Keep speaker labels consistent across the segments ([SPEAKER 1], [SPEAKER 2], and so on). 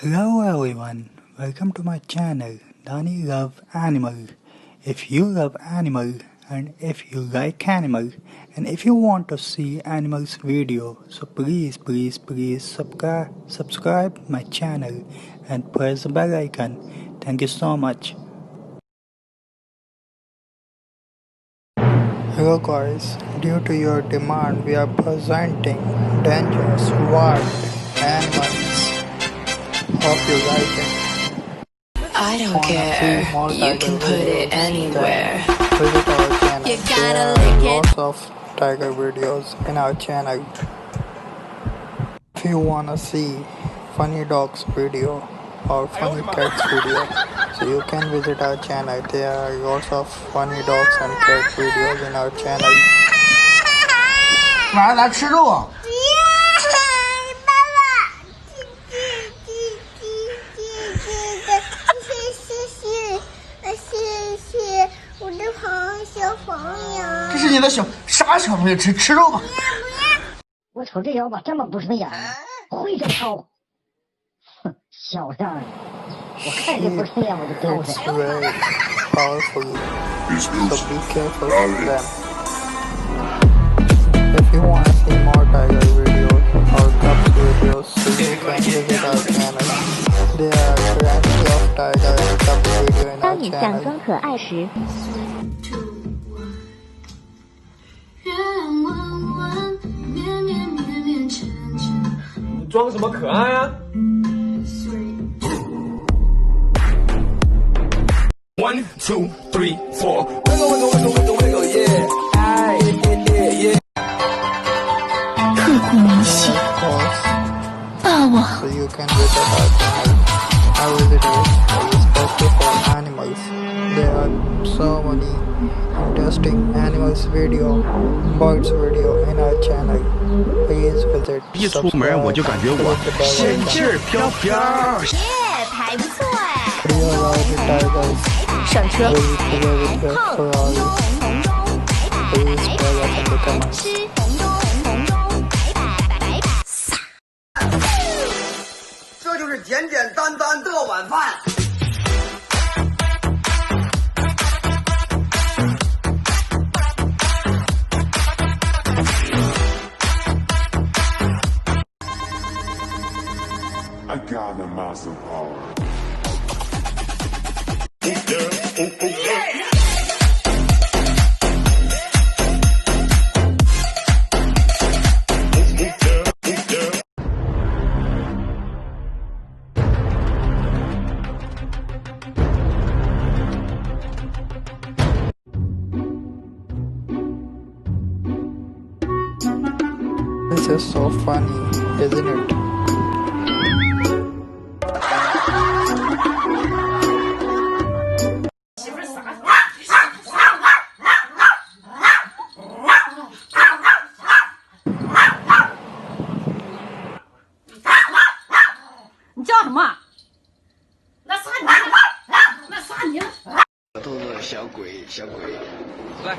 [SPEAKER 1] Hello everyone, welcome to my channel Dani Love Animal. If you love animal and if you like animal and if you want to see animals video, so please subscribe my channel and press the bell icon. Thank you so much. Hello guys, due to your demand we are presenting dangerous wild animals. Hope you like it.
[SPEAKER 2] I don't care. You can put it anywhere.
[SPEAKER 1] Visit our channel.
[SPEAKER 2] You gotta
[SPEAKER 1] there
[SPEAKER 2] lick
[SPEAKER 1] are
[SPEAKER 2] it.
[SPEAKER 1] lots of tiger videos in our channel. If you wanna see funny dogs video or funny cats video, so you can visit our channel. There are lots of funny dogs and cat videos in our channel.
[SPEAKER 3] 晚上咱吃肉啊？这是你的小啥小朋友吃肉吧？
[SPEAKER 4] 我瞅这腰吧，这么不顺眼，会这套。哼，小样儿，我看这不顺眼我就丢
[SPEAKER 1] It's
[SPEAKER 4] 它。
[SPEAKER 1] very powerful, so be careful with them. If you wanna see more tiger videos or cubs videos, so you can visit our channel. There are plenty of tiger and cub video in
[SPEAKER 5] 当
[SPEAKER 1] our
[SPEAKER 5] 你假
[SPEAKER 1] channel.
[SPEAKER 5] 装可爱时，
[SPEAKER 6] 你装什么可爱啊？1, 2, 3, 4. Wiggle, yeah.
[SPEAKER 5] 刻骨铭心，
[SPEAKER 1] Of course,
[SPEAKER 5] 抱我。
[SPEAKER 1] so you can visit our channel. Our videos are especially for animals. There are so many interesting animals video, birds video in our channel. Please visit.
[SPEAKER 7] 一出门我就感觉我仙气儿飘飘。
[SPEAKER 5] 耶，还不错哎。
[SPEAKER 1] tigers.
[SPEAKER 5] 上车。
[SPEAKER 1] Please play with your Ferrari. Please tell us in the comments.
[SPEAKER 5] 吃红中红中，白撒。
[SPEAKER 3] 这就是简简单单的晚饭。
[SPEAKER 8] I got a massive power.
[SPEAKER 1] This is so funny, isn't it?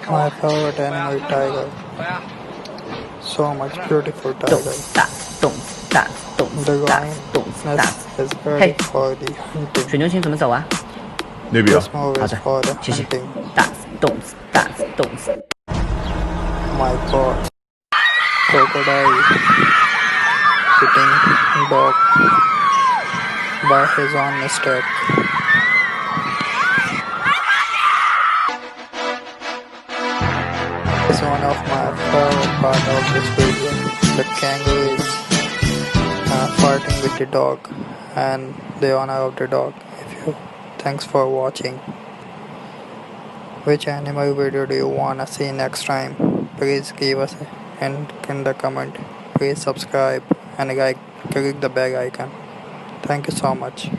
[SPEAKER 1] My favorite animal, tiger. So much beautiful tiger.
[SPEAKER 4] 动大动
[SPEAKER 1] The
[SPEAKER 4] 大动大。
[SPEAKER 1] lioness is ready for the hunting.
[SPEAKER 4] 水牛群怎么走啊？
[SPEAKER 7] 那边
[SPEAKER 1] This move
[SPEAKER 4] 好
[SPEAKER 1] is
[SPEAKER 4] 的
[SPEAKER 1] for the
[SPEAKER 4] 谢谢
[SPEAKER 1] hunting.
[SPEAKER 4] 大动大动。
[SPEAKER 1] My God. Crocodile hitting dog by his own mistake. It's one of my favorite part of this video. The kangaroo is fighting with the dog and the owner of the dog. Thanks for watching. Which animal video do you wanna see next time? Please give us a hint in the comment. Please subscribe and click the bell icon. Thank you so much.